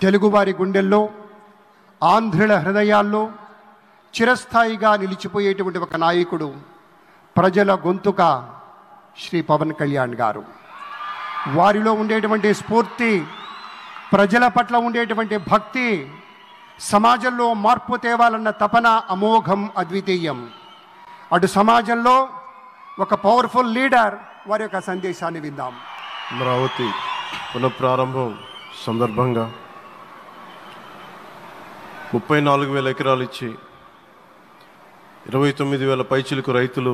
తెలుగువారి గుండెల్లో, ఆంధ్రుల హృదయాల్లో చిరస్థాయిగా నిలిచిపోయేటువంటి ఒక నాయకుడు, ప్రజల గొంతుక శ్రీ పవన్ కళ్యాణ్ గారు. వారిలో ఉండేటువంటి స్ఫూర్తి, ప్రజల పట్ల ఉండేటువంటి భక్తి, సమాజంలో మార్పు తేవాలన్న తపన అమోఘం, అద్వితీయం. అటు సమాజంలో ఒక పవర్ఫుల్ లీడర్, వారి యొక్క సందేశాన్ని విందాం. అమరావతి పునఃప్రారంభం సందర్భంగా 34,000 ఎకరాలు ఇచ్చి 29,000 పైచిలకు రైతులు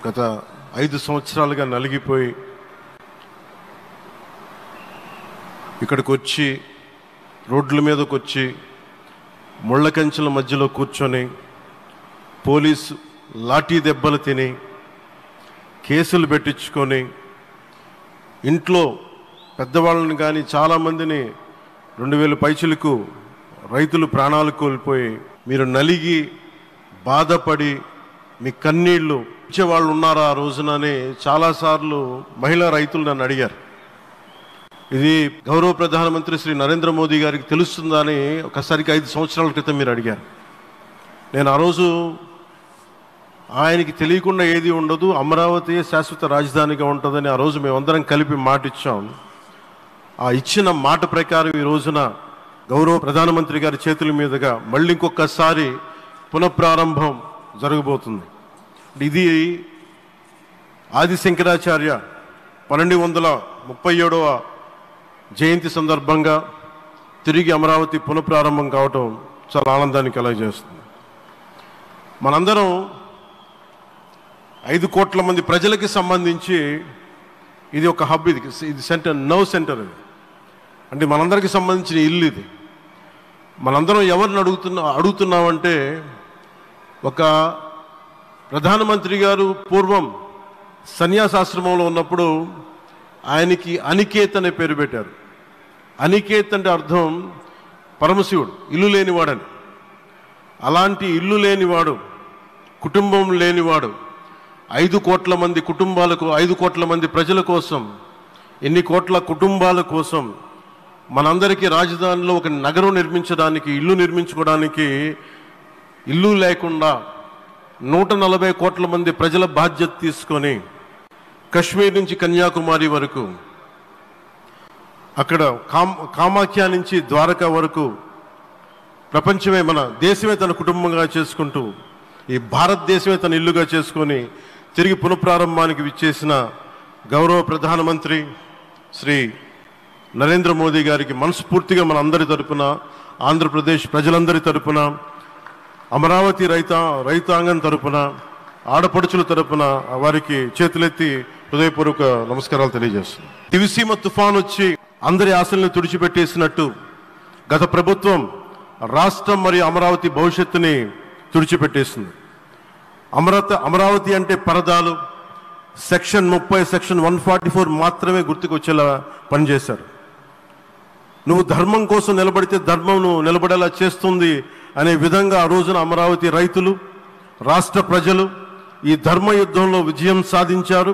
గత 5 సంవత్సరాలుగా నలిగిపోయి ఇక్కడికి వచ్చి, రోడ్ల మీదకి వచ్చి, ముళ్ళ కంచెల మధ్యలో కూర్చొని పోలీసు లాఠీ దెబ్బలు తిని, కేసులు పెట్టించుకొని, ఇంట్లో పెద్దవాళ్ళని కానీ చాలామందిని 2,000 పైచిలకు రైతులు ప్రాణాలు కోల్పోయి, మీరు నలిగి బాధపడి మీ కన్నీళ్ళు ఇచ్చేవాళ్ళు ఉన్నారా ఆ రోజునని చాలాసార్లు మహిళా రైతులు నన్ను అడిగారు. ఇది గౌరవ ప్రధానమంత్రి శ్రీ నరేంద్ర మోదీ గారికి తెలుస్తుందా అని ఒకసారికి 5 సంవత్సరాల క్రితం మీరు అడిగారు. నేను ఆ రోజు ఆయనకి తెలియకుండా ఏది ఉండదు, అమరావతి శాశ్వత రాజధానిగా ఉంటుందని ఆ రోజు మేమందరం కలిపి మాట ఇచ్చాం. ఆ ఇచ్చిన మాట ప్రకారం ఈ రోజున గౌరవ ప్రధానమంత్రి గారి చేతుల మీదుగా మళ్ళీ ఇంకొకసారి పునఃప్రారంభం జరగబోతుంది. ఇది ఆది శంకరాచార్య 1237వ జయంతి సందర్భంగా తిరిగి అమరావతి పునఃప్రారంభం కావటం చాలా ఆనందాన్ని కలగజేస్తుంది. మనందరం 5 కోట్ల మంది ప్రజలకి సంబంధించి ఇది ఒక హబ్, ఇది సెంటర్, నవ్ సెంటర్. ఇది అంటే మనందరికి సంబంధించిన ఇల్లు. ఇది మనందరం ఎవరిని అడుగుతున్నామంటే, ఒక ప్రధానమంత్రి గారు పూర్వం సన్యాసాశ్రమంలో ఉన్నప్పుడు ఆయనకి అనికేత్ అనే పేరు పెట్టారు. అనికేత్ అంటే అర్థం పరమశివుడు, ఇల్లు లేనివాడని. అలాంటి ఇల్లు లేనివాడు, కుటుంబం లేనివాడు 5 కోట్ల మంది కుటుంబాలకు, 5 కోట్ల మంది ప్రజల కోసం, ఎన్ని కోట్ల కుటుంబాల కోసం మనందరికీ రాజధానిలో ఒక నగరం నిర్మించడానికి, ఇల్లు నిర్మించుకోవడానికి ఇల్లు లేకుండా 140 కోట్ల మంది ప్రజల బాధ్యత తీసుకొని కశ్మీర్ నుంచి కన్యాకుమారి వరకు, అక్కడ కామాఖ్య నుంచి ద్వారకా వరకు ప్రపంచమే, మన దేశమే తన కుటుంబంగా చేసుకుంటూ, ఈ భారతదేశమే తన ఇల్లుగా చేసుకొని తిరిగి పునఃప్రారంభానికి విచ్చేసిన గౌరవ ప్రధానమంత్రి శ్రీ నరేంద్ర మోదీ గారికి మనస్ఫూర్తిగా మన అందరి తరపున, ఆంధ్రప్రదేశ్ ప్రజలందరి తరపున, అమరావతి రైతాంగం తరపున, ఆడపడుచుల తరపున వారికి చేతులెత్తి హృదయపూర్వక నమస్కారాలు తెలియజేస్తున్నాను. దివిసీమ తుఫాన్ వచ్చి అందరి ఆశల్ని తుడిచిపెట్టేసినట్టు గత ప్రభుత్వం రాష్ట్రం మరియు అమరావతి భవిష్యత్తుని తుడిచిపెట్టేసింది. అమరావతి అంటే పరదాలు, సెక్షన్ 30, సెక్షన్ 144 మాత్రమే గుర్తుకొచ్చేలా పనిచేశారు. నువ్వు ధర్మం కోసం నిలబడితే ధర్మం నువ్వు నిలబడేలా చేస్తుంది అనే విధంగా ఆ రోజున అమరావతి రైతులు, రాష్ట్ర ప్రజలు ఈ ధర్మ యుద్ధంలో విజయం సాధించారు.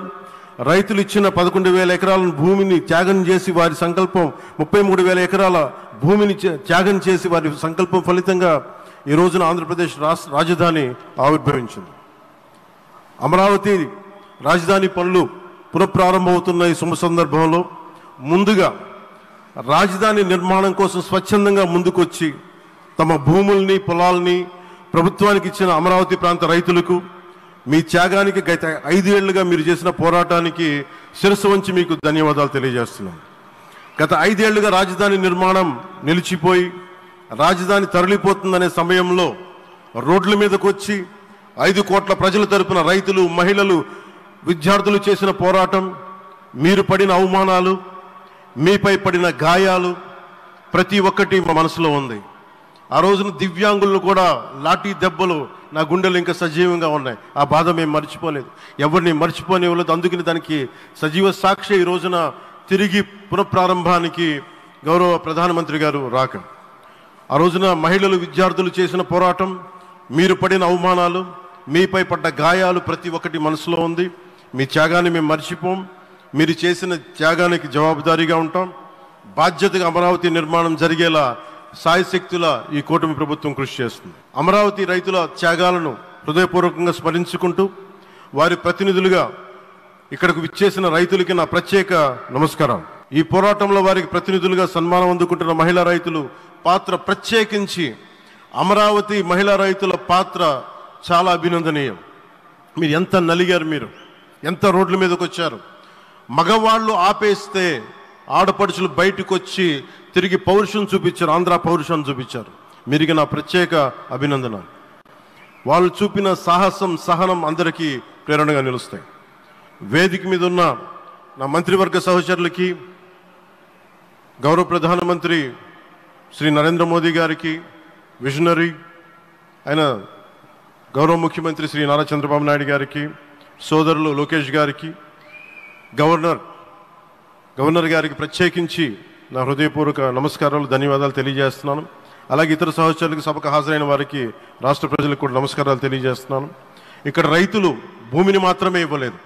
రైతులు ఇచ్చిన 11,000 ఎకరాల భూమిని త్యాగం చేసి, వారి సంకల్పం 33,000 ఎకరాల భూమిని త్యాగం చేసి, వారి సంకల్పం ఫలితంగా ఈ రోజున ఆంధ్రప్రదేశ్ రాజధాని ఆవిర్భవించింది. అమరావతి రాజధాని పనులు పునఃప్రారంభమవుతున్న ఈ శుభ సందర్భంలో ముందుగా రాజధాని నిర్మాణం కోసం స్వచ్ఛందంగా ముందుకొచ్చి తమ భూముల్ని, పొలాల్ని ప్రభుత్వానికి ఇచ్చిన అమరావతి ప్రాంత రైతులకు, మీ త్యాగానికి, గత 5 ఏళ్లుగా మీరు చేసిన పోరాటానికి శిరస్సు వంచి మీకు ధన్యవాదాలు తెలియజేస్తున్నాను. గత 5 ఏళ్లుగా రాజధాని నిర్మాణం నిలిచిపోయి రాజధాని తరలిపోతుందనే సమయంలో రోడ్ల మీదకు వచ్చి 5 కోట్ల ప్రజల తరపున రైతులు, మహిళలు, విద్యార్థులు చేసిన పోరాటం, మీరు పడిన అవమానాలు, మీపై పడిన గాయాలు ప్రతి ఒక్కటి మా మనసులో ఉంది. ఆ రోజున దివ్యాంగులను కూడా లాఠీ దెబ్బలు నా గుండెలు ఇంకా సజీవంగా ఉన్నాయి. ఆ బాధ మేము మర్చిపోలేదు, ఎవరిని మర్చిపోనివ్వలేదు. అందుకని దానికి సజీవ సాక్షి ఈ రోజున తిరిగి పునఃప్రారంభానికి గౌరవ ప్రధానమంత్రి గారు రాక, ఆ రోజున మహిళలు, విద్యార్థులు చేసిన పోరాటం, మీరు పడిన అవమానాలు, మీపై పడ్డ గాయాలు ప్రతి ఒక్కటి మనసులో ఉంది. మీ త్యాగాన్ని మేము మర్చిపోం. మీరు చేసిన త్యాగానికి జవాబుదారీగా ఉంటాం. బాధ్యతగా అమరావతి నిర్మాణం జరిగేలా సాయశక్తుల ఈ కూటమి ప్రభుత్వం కృషి చేస్తుంది. అమరావతి రైతుల త్యాగాలను హృదయపూర్వకంగా స్మరించుకుంటూ వారి ప్రతినిధులుగా ఇక్కడకు విచ్చేసిన రైతులకి నా ప్రత్యేక నమస్కారం. ఈ పోరాటంలో వారికి ప్రతినిధులుగా సన్మానం అందుకుంటున్న మహిళా రైతులు పాత్ర, ప్రత్యేకించి అమరావతి మహిళా రైతుల పాత్ర చాలా అభినందనీయం. మీరు ఎంత నలిగారు, మీరు ఎంత రోడ్ల మీదకి వచ్చారు. మగవాళ్ళు ఆపేస్తే ఆడపడుచులు బయటకు వచ్చి తిరిగి పౌరుషం చూపించారు, ఆంధ్ర పౌరుషం చూపించారు. మీరికి నా ప్రత్యేక అభినందన. వాళ్ళు చూపిన సాహసం, సహనం అందరికీ ప్రేరణగా నిలుస్తాయి. వేదిక మీద ఉన్న నా మంత్రివర్గ సహచరులకి, గౌరవ ప్రధానమంత్రి శ్రీ నరేంద్ర మోదీ గారికి, విజనరీ అయిన గౌరవ ముఖ్యమంత్రి శ్రీ నారా చంద్రబాబు నాయుడు గారికి, సోదరులు లోకేష్ గారికి, గవర్నర్ గారికి ప్రత్యేకించి నా హృదయపూర్వక నమస్కారాలు, ధన్యవాదాలు తెలియజేస్తున్నాను. అలాగే ఇతర సహచరులకు, సభకు హాజరైన వారికి, రాష్ట్ర ప్రజలకు కూడా నమస్కారాలు తెలియజేస్తున్నాను. ఇక్కడ రైతులు భూమిని మాత్రమే ఇవ్వలేదు,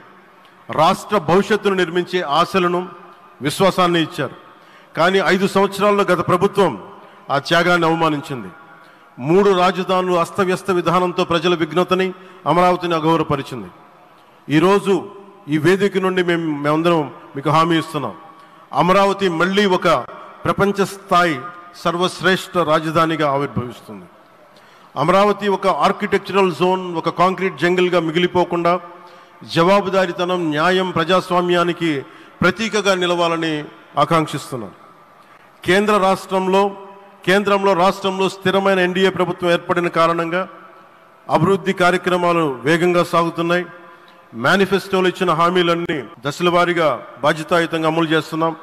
రాష్ట్ర భవిష్యత్తును నిర్మించే ఆశలను, విశ్వాసాన్ని ఇచ్చారు. కానీ 5 సంవత్సరాల్లో గత ప్రభుత్వం ఆ త్యాగాన్ని అవమానించింది. 3 రాజధానులు అస్తవ్యస్త విధానంతో ప్రజల విఘ్నతని, అమరావతిని అగౌరవపరిచింది. ఈరోజు ఈ వేదిక నుండి మేమందరం మీకు హామీ ఇస్తున్నాం, అమరావతి మళ్ళీ ఒక ప్రపంచ స్థాయి సర్వశ్రేష్ఠ రాజధానిగా ఆవిర్భవిస్తుంది. అమరావతి ఒక ఆర్కిటెక్చరల్ జోన్, ఒక కాంక్రీట్ జంగిల్గా మిగిలిపోకుండా జవాబుదారీతనం, న్యాయం, ప్రజాస్వామ్యానికి ప్రతీకగా నిలవాలని ఆకాంక్షిస్తున్నాను. కేంద్రంలో రాష్ట్రంలో స్థిరమైన ఎన్డీఏ ప్రభుత్వం ఏర్పడిన కారణంగా అభివృద్ధి కార్యక్రమాలు వేగంగా సాగుతున్నాయి. మేనిఫెస్టోలో ఇచ్చిన హామీలన్నీ దశల వారీగా బాధ్యతాయుతంగా అమలు చేస్తున్నాం.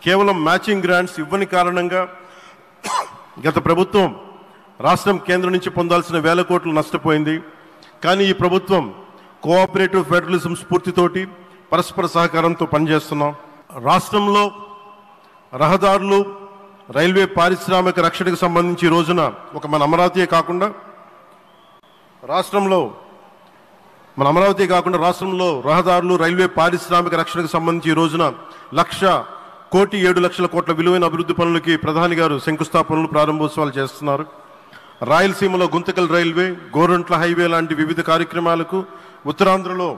కేవలం మ్యాచింగ్ గ్రాంట్స్ ఇవ్వని కారణంగా గత ప్రభుత్వం రాష్ట్రం కేంద్రం నుంచి పొందాల్సిన 1000 కోట్లు నష్టపోయింది. కానీ ఈ ప్రభుత్వం కోఆపరేటివ్ ఫెడరలిజం స్ఫూర్తితోటి, పరస్పర సహకారంతో పనిచేస్తున్నాం. రాష్ట్రంలో రహదారులు, రైల్వే, పారిశ్రామిక రక్షణకు సంబంధించి ఈ రోజున మన అమరావతి కాకుండా రాష్ట్రంలో రహదారులు, రైల్వే, పారిశ్రామిక రక్షణకు సంబంధించి ఈ రోజున 1,07,00,000 కోట్ల విలువైన అభివృద్ధి పనులకి ప్రధాని గారు శంకుస్థాపనలు, ప్రారంభోత్సవాలు చేస్తున్నారు. రాయలసీమలో గుంతకల్ రైల్వే, గోరంట్ల హైవే లాంటి వివిధ కార్యక్రమాలకు, ఉత్తరాంధ్రలో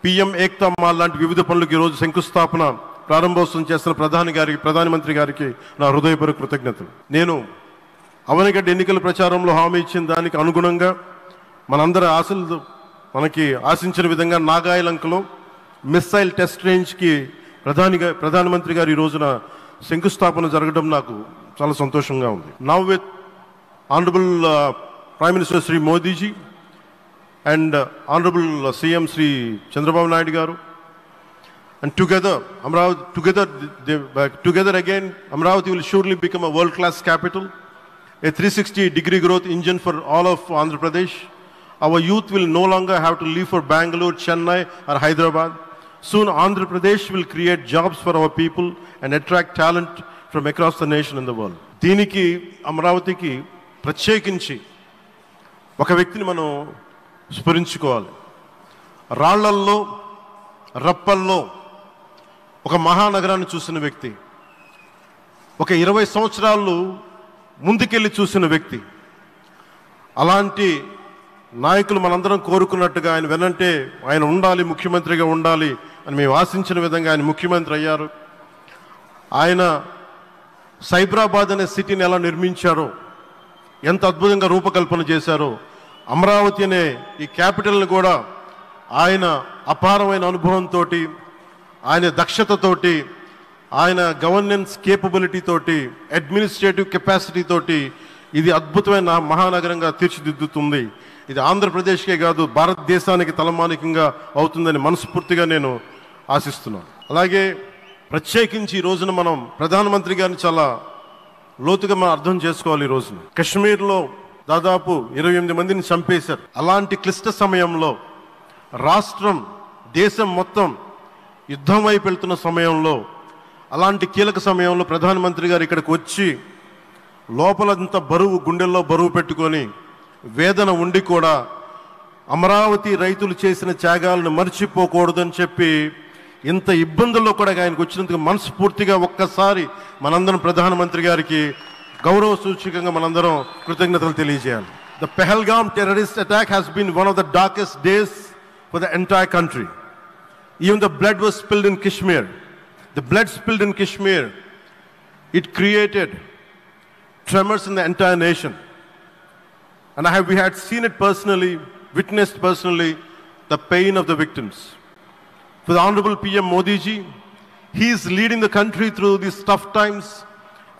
పిఎం ఏక్తా మాల్ లాంటి వివిధ పనులకు ఈరోజు శంకుస్థాపన, ప్రారంభోత్సవం చేస్తున్న ప్రధానమంత్రి గారికి నా హృదయపూర్వక కృతజ్ఞతలు. నేను అవనిగడ్డ ఎన్నికల ప్రచారంలో హామీ ఇచ్చిన దానికి అనుగుణంగా మనందరి ఆశలు మనకి ఆశించిన విధంగా నాగాయలంకలో మిస్సైల్ టెస్ట్ రేంజ్కి ప్రధానమంత్రి గారు ఈ రోజున శంకుస్థాపన జరగడం నాకు చాలా సంతోషంగా ఉంది. Now with honourable prime minister Shri Modiji and honourable CM Shri Chandrababu Naidu garu, and together again Amravati will surely become a world class capital, a 360-degree growth engine for all of Andhra Pradesh. Our youth will no longer have to leave for Bangalore, Chennai or Hyderabad. Soon Andhra Pradesh will create jobs for our people and attract talent from across the nation and the world. దీనికి అమరావతికి ప్రత్యేకించి ఒక వ్యక్తిని మనం స్మరించుకోవాలి. రాళ్లల్లో, రప్పల్లో ఒక మహానగరాన్ని చూసిన వ్యక్తి, ఒక 20 సంవత్సరాలు ముందుకెళ్ళి చూసిన వ్యక్తి. అలాంటి నాయకులు మనందరం కోరుకున్నట్టుగా ఆయన వెనంటే ఆయన ఉండాలి, ముఖ్యమంత్రిగా ఉండాలి అని మేము ఆశించిన విధంగా ఆయన ముఖ్యమంత్రి అయ్యారు. ఆయన సైబరాబాద్ అనే సిటీని ఎలా నిర్మించారో, ఎంత అద్భుతంగా రూపకల్పన చేశారో, అమరావతి అనే ఈ క్యాపిటల్ని కూడా ఆయన అపారమైన అనుభవంతో, ఆయన దక్షతతోటి, ఆయన గవర్నెన్స్ కేపబిలిటీ తోటి, అడ్మినిస్ట్రేటివ్ కెపాసిటీ తోటి ఇది అద్భుతమైన మహానగరంగా తీర్చిదిద్దుతుంది. ఇది ఆంధ్రప్రదేశ్కే కాదు, భారతదేశానికి తలమానికంగా అవుతుందని మనస్ఫూర్తిగా నేను ఆశిస్తున్నాను. అలాగే ప్రత్యేకించి ఈ రోజున మనం ప్రధానమంత్రి గారిని చాలా లోతుగా మనం అర్థం చేసుకోవాలి. ఈ రోజున కశ్మీర్లో దాదాపు 28 మందిని చంపేశారు. అలాంటి క్లిష్ట సమయంలో రాష్ట్రం, దేశం మొత్తం యుద్ధం వైపు వెళ్తున్న సమయంలో, అలాంటి కీలక సమయంలో ప్రధానమంత్రి గారు ఇక్కడికి వచ్చి లోపలంతా బరువు, గుండెల్లో బరువు పెట్టుకొని వేదన ఉండి కూడా అమరావతి రైతులు చేసిన త్యాగాలను మర్చిపోకూడదని చెప్పి ఇంత ఇబ్బందుల్లో కూడా ఆయనకు వచ్చినందుకు మనస్ఫూర్తిగా ఒక్కసారి మనందరం ప్రధానమంత్రి గారికి గౌరవ సూచకంగా మనందరం కృతజ్ఞతలు తెలియజేయాలి. The Pahalgam terrorist attack has been one of the darkest days for the entire country. Even the blood was spilled in Kashmir. The blood spilled in Kashmir, it created tremors in the entire nation. And we had seen it personally, witnessed personally, the pain of the victims. For the Honorable PM Modi ji, he is leading the country through these tough times,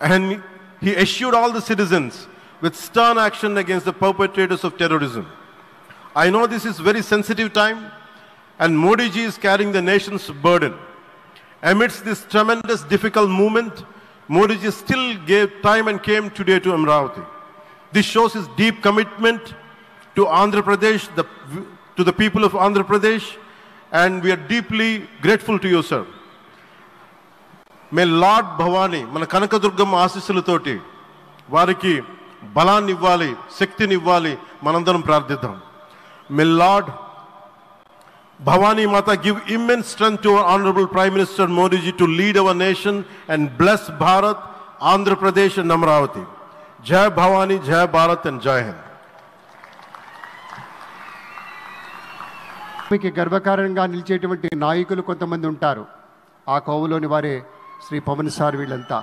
and he assured all the citizens with stern action against the perpetrators of terrorism. I know this is very sensitive time, and Modi ji is carrying the nation's burden. Amidst this tremendous difficult movement, Modi ji still gave time and came today to Amravati. This shows his deep commitment to Andhra Pradesh, to the people of Andhra Pradesh, and we are deeply grateful to you, sir. May Lord Bhavani, మన కనకదుర్గమ్మ ఆశీస్సులతోటి వారికి బలాన్ని ఇవ్వాలి, శక్తిని ఇవ్వాలి, మనందరం ప్రార్థిద్దాం. May Lord Bhavani Mata give immense strength to our Honorable Prime Minister Modi ji to lead our nation and bless Bharat, Andhra Pradesh and Amravati. Jai Bhavani, Jai Bharat and Jai Hind. మీకు గర్వకారణంగా నిలిచేటువంటి నాయకులు కొంతమంది ఉంటారు. ఆ కోవలోని వారే Shri Pawan sir వీళ్ళంతా.